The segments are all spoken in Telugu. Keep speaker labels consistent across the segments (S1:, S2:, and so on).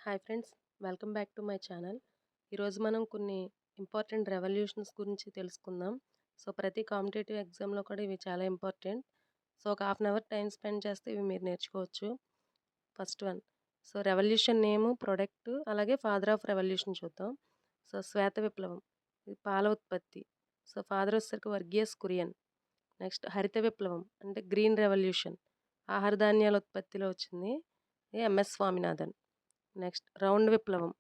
S1: Hi friends, welcome back to my channel. ఈరోజు మనం కొన్ని ఇంపార్టెంట్ రెవల్యూషన్స్ గురించి తెలుసుకుందాం. సో ప్రతి కాంపిటేటివ్ ఎగ్జామ్లో కూడా ఇవి చాలా ఇంపార్టెంట్. సో ఒక half an hour time spend చేస్తే ఇవి మీరు నేర్చుకోవచ్చు. First one, so revolution name, product, అలాగే ఫాదర్ ఆఫ్ రెవల్యూషన్ చూద్దాం. సో శ్వేత విప్లవం, ఇది పాల ఉత్పత్తి. సో ఫాదర్ వచ్చేసరికి వర్గీయస్ కురియన్. నెక్స్ట్ హరిత విప్లవం అంటే గ్రీన్ రెవల్యూషన్, ఆహార ధాన్యాల ఉత్పత్తిలో వచ్చింది, ఎంఎస్ స్వామినాథన్. నెక్స్ట్ రౌండ్ విప్లవం,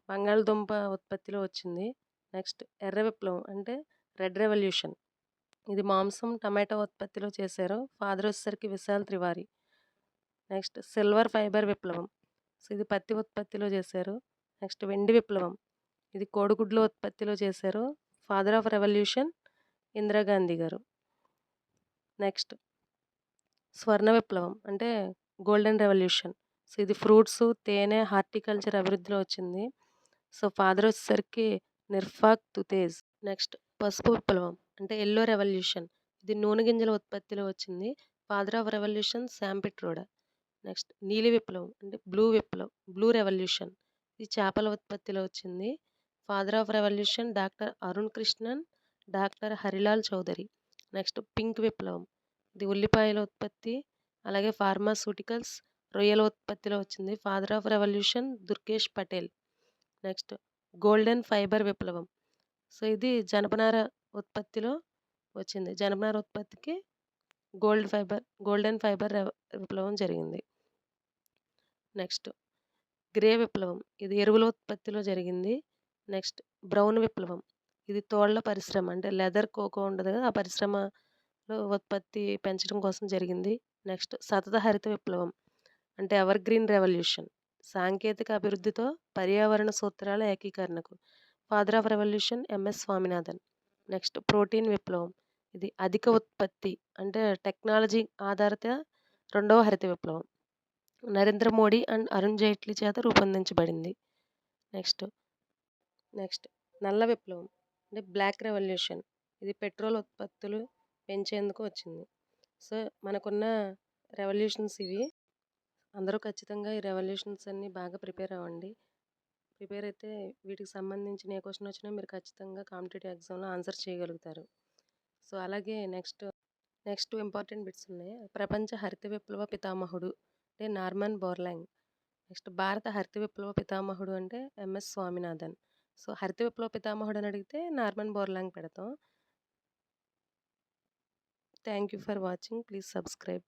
S1: బంగాళదుంప ఉత్పత్తిలో వచ్చింది. నెక్స్ట్ ఎర్ర విప్లవం అంటే రెడ్ రెవల్యూషన్, ఇది మాంసం టమాటో ఉత్పత్తిలో చేశారు, ఫాదర్ వచ్చేసరికి విశాల్ త్రివారి. నెక్స్ట్ సిల్వర్ ఫైబర్ విప్లవం, సో ఇది పత్తి ఉత్పత్తిలో చేశారు. నెక్స్ట్ వెండి విప్లవం, ఇది కోడిగుడ్ల ఉత్పత్తిలో చేశారు, ఫాదర్ ఆఫ్ రెవల్యూషన్ ఇందిరాగాంధీ గారు. నెక్స్ట్ స్వర్ణ విప్లవం అంటే గోల్డెన్ రెవల్యూషన్, సో ఇది ఫ్రూట్స్, తేనె, హార్టికల్చర్ అభివృద్ధిలో వచ్చింది, సో ఫాదర్ వచ్చేసరికి నిర్ఫాక్ తుతేజ్. నెక్స్ట్ పసుపు విప్లవం అంటే ఎల్లో రెవల్యూషన్, ఇది నూనె గింజల ఉత్పత్తిలో వచ్చింది, father of revolution Sam Pitroda. Next నీలి విప్లవం అంటే బ్లూ రెవల్యూషన్, ఇది చేపల ఉత్పత్తిలో వచ్చింది, father of revolution doctor Arun Krishnan, doctor Harilal Chaudhary. Next pink విప్లవం, ఇది ఉల్లిపాయల ఉత్పత్తి, అలాగే ఫార్మాస్యూటికల్స్, రొయ్యల ఉత్పత్తిలో వచ్చింది, father of revolution Durgesh Patel. Next golden fibre విప్లవం, సో ఇది జనపనార ఉత్పత్తిలో వచ్చింది, జనపనార ఉత్పత్తికి గోల్డెన్ ఫైబర్ విప్లవం జరిగింది. నెక్స్ట్ గ్రే విప్లవం, ఇది ఎరువుల ఉత్పత్తిలో జరిగింది. నెక్స్ట్ బ్రౌన్ విప్లవం, ఇది తోళ్ల పరిశ్రమ అంటే లెదర్, కోకో ఉండదు కదా, ఆ పరిశ్రమలో ఉత్పత్తి పెంచడం కోసం జరిగింది. నెక్స్ట్ సతత హరిత విప్లవం అంటే ఎవర్ గ్రీన్ రెవల్యూషన్, సాంకేతిక అభివృద్ధితో పర్యావరణ సూత్రాల ఏకీకరణకు, father of revolution MS Swaminathan. Next protein విప్లవం, ఇది అధిక ఉత్పత్తి అంటే టెక్నాలజీ ఆధారిత రెండవ హరిత విప్లవం, నరేంద్ర మోడీ అండ్ అరుణ్ జైట్లీ చేత రూపొందించబడింది. నెక్స్ట్ నల్ల విప్లవం అంటే బ్లాక్ రెవల్యూషన్, ఇది పెట్రోల్ ఉత్పత్తులు పెంచేందుకు వచ్చింది. సో మనకున్న రెవల్యూషన్స్ ఇవి. అందరూ ఖచ్చితంగా ఈ రెవల్యూషన్స్ అన్నీ బాగా ప్రిపేర్ అవ్వండి. ప్రిపేర్ అయితే వీటికి సంబంధించిన ఏ క్వశ్చన్ వచ్చినా మీరు ఖచ్చితంగా కాంపిటేటివ్ ఎగ్జామ్లో ఆన్సర్ చేయగలుగుతారు. సో అలాగే నెక్స్ట్ ఇంపార్టెంట్ బిట్స్ ఉన్నాయి. ప్రపంచ హరిత విప్లవ పితామహుడు అంటే నార్మన్ బోర్లాంగ్. నెక్స్ట్ భారత హరిత విప్లవ పితామహుడు అంటే ఎంఎస్ స్వామినాథన్. సో హరిత విప్లవ పితామహుడు అని అడిగితే నార్మన్ బోర్లాంగ్ పెడతాం. Thank you for watching. Please subscribe.